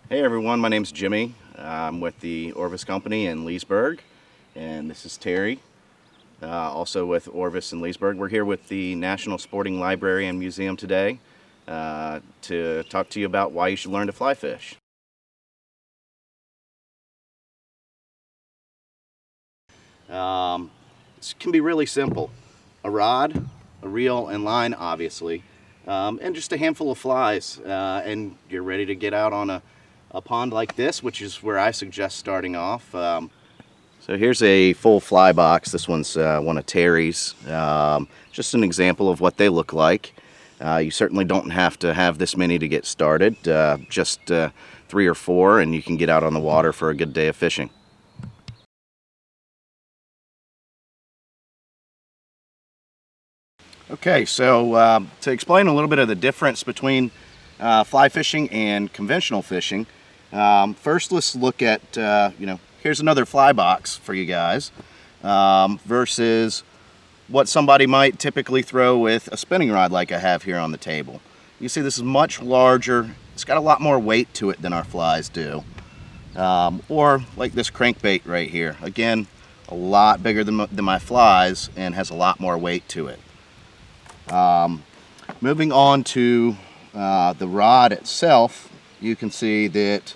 Hey everyone, my name's Jimmy. I'm with the Orvis Company in Leesburg, and this is Terry, also with Orvis in Leesburg. We're here with the National Sporting Library and Museum today to talk to you about why you should learn to fly fish. This can be really simple. A rod, a reel, and line, obviously, and just a handful of flies, and you're ready to get out on a pond like this, which is where I suggest starting off. So here's a full fly box. This one's one of Terry's. Just an example of what they look like. You certainly don't have to have this many to get started. Just 3 or 4 and you can get out on the water for a good day of fishing. Okay, so to explain a little bit of the difference between fly fishing and conventional fishing, first let's look at, here's another fly box for you guys versus what somebody might typically throw with a spinning rod like I have here on the table. You see this is much larger. It's got a lot more weight to it than our flies do. Or like this crankbait right here. Again, a lot bigger than my flies and has a lot more weight to it. Moving on to the rod itself, you can see that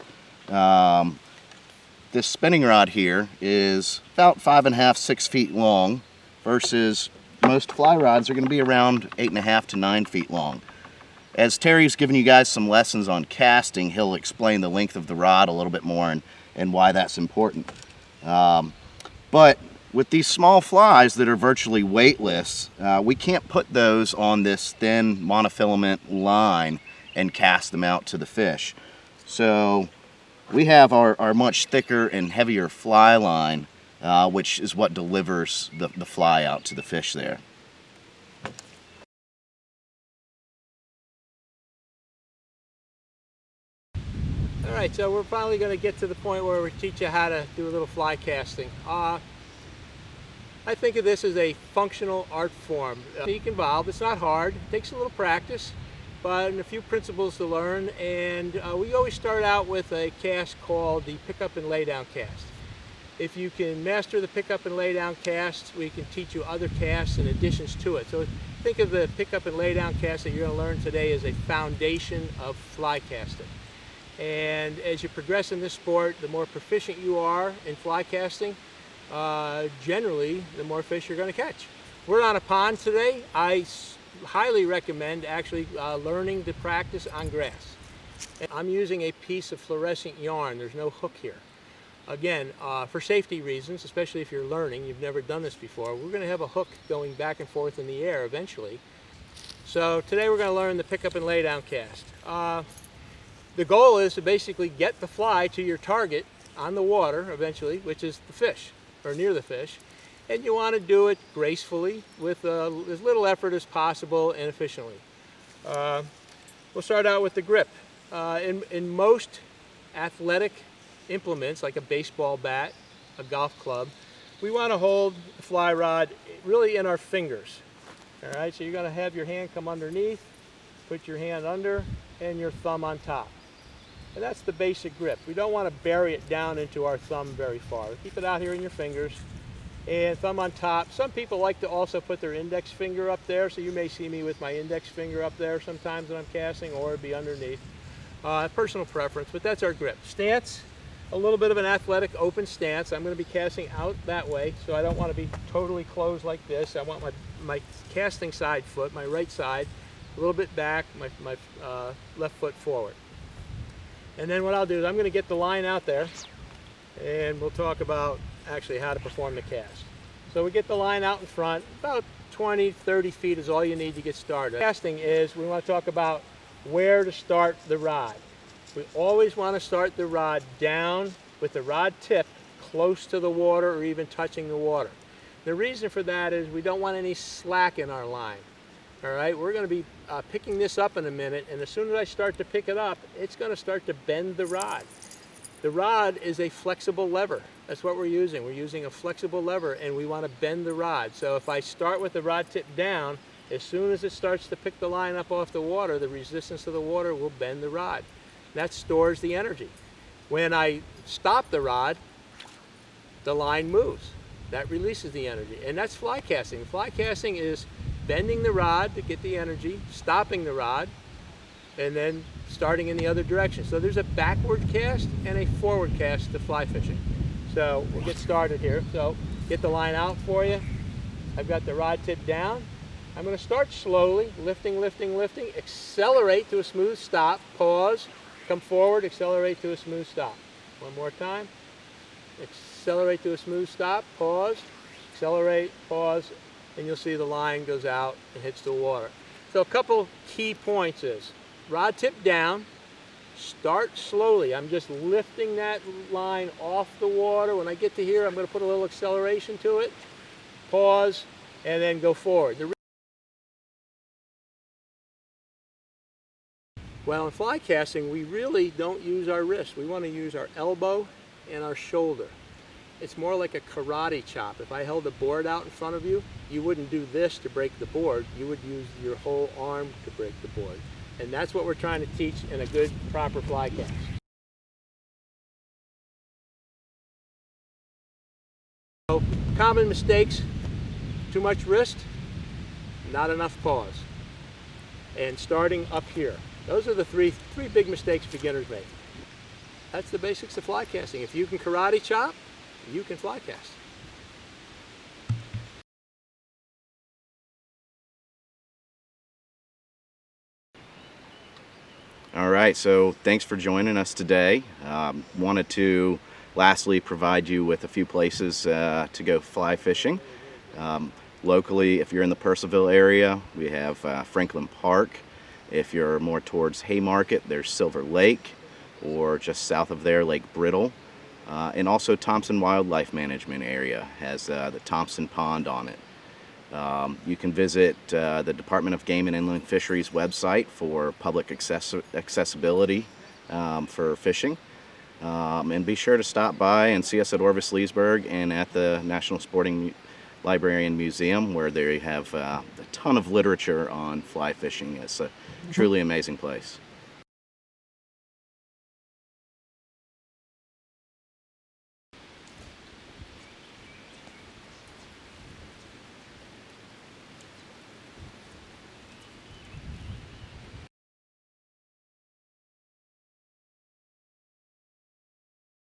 this spinning rod here is about 5.5 to 6 feet long versus most fly rods are going to be around 8.5 to 9 feet long. As Terry's given you guys some lessons on casting, he'll explain the length of the rod a little bit more and why that's important. But with these small flies that are virtually weightless, we can't put those on this thin monofilament line and cast them out to the fish. So we have our much thicker and heavier fly line, which is what delivers the fly out to the fish there. All right, so we're finally going to get to the point where we teach you how to do a little fly casting. I think of this as a functional art form. Technique involved. It's not hard. It takes a little practice, but a few principles to learn. And we always start out with a cast called the pick up and lay down cast. If you can master the pick up and lay down cast, we can teach you other casts in additions to it. So think of the pick up and lay down cast that you're going to learn today as a foundation of fly casting. And as you progress in this sport, the more proficient you are in fly casting, generally the more fish you're going to catch. We're on a pond today. I highly recommend actually learning to practice on grass. I'm using a piece of fluorescent yarn. There's no hook here. Again, for safety reasons, especially if you're learning, you've never done this before, we're going to have a hook going back and forth in the air eventually. So today we're going to learn the pick up and lay down cast. The goal is to basically get the fly to your target on the water eventually, which is the fish, or near the fish, and you want to do it gracefully with as little effort as possible and efficiently. We'll start out with the grip. In most athletic implements, like a baseball bat, a golf club, we want to hold the fly rod really in our fingers. All right, so you're going to have your hand come underneath, put your hand under, and your thumb on top. And that's the basic grip. We don't want to bury it down into our thumb very far. Keep it out here in your fingers and thumb on top. Some people like to also put their index finger up there, so you may see me with my index finger up there sometimes when I'm casting, or it'd be underneath. Personal preference, but that's our grip. Stance, a little bit of an athletic open stance. I'm going to be casting out that way, so I don't want to be totally closed like this. I want my casting side foot, my right side, a little bit back, my left foot forward. And then what I'll do is I'm going to get the line out there, and we'll talk about actually how to perform the cast. So we get the line out in front. About 20, 30 feet is all you need to get started. Casting is, we want to talk about where to start the rod. We always want to start the rod down with the rod tip close to the water or even touching the water. The reason for that is we don't want any slack in our line. All right, we're going to be picking this up in a minute, and as soon as I start to pick it up, it's going to start to bend the rod. The rod is a flexible lever. That's what we're using. We're using a flexible lever, and we want to bend the rod. So if I start with the rod tip down, as soon as it starts to pick the line up off the water, the resistance to the water will bend the rod. That stores the energy. When I stop the rod, the line moves. That releases the energy, and that's fly casting. Fly casting is bending the rod to get the energy, stopping the rod, and then starting in the other direction. So there's a backward cast and a forward cast to fly fishing. So we'll get started here. So get the line out for you. I've got the rod tip down. I'm going to start slowly, lifting, lifting, lifting, accelerate to a smooth stop, pause, come forward, accelerate to a smooth stop. One more time. Accelerate to a smooth stop, pause, accelerate, pause, and you'll see the line goes out and hits the water. So a couple key points is, rod tip down, start slowly. I'm just lifting that line off the water. When I get to here, I'm going to put a little acceleration to it, pause, and then go forward. Well, in fly casting, we really don't use our wrist. We want to use our elbow and our shoulder. It's more like a karate chop. If I held a board out in front of you, you wouldn't do this to break the board. You would use your whole arm to break the board. And that's what we're trying to teach in a good, proper fly cast. So, common mistakes: too much wrist, not enough pause, and starting up here. Those are the three big mistakes beginners make. That's the basics of fly casting. If you can karate chop, you can fly cast. All right, so thanks for joining us today. Wanted to lastly provide you with a few places to go fly fishing. Locally, if you're in the Purcellville area, we have Franklin Park. If you're more towards Haymarket, there's Silver Lake, or just south of there, Lake Brittle. And also Thompson Wildlife Management area has the Thompson Pond on it. You can visit the Department of Game and Inland Fisheries website for public accessibility for fishing. And be sure to stop by and see us at Orvis, Leesburg, and at the National Sporting Library and Museum, where they have a ton of literature on fly fishing. It's a truly amazing place.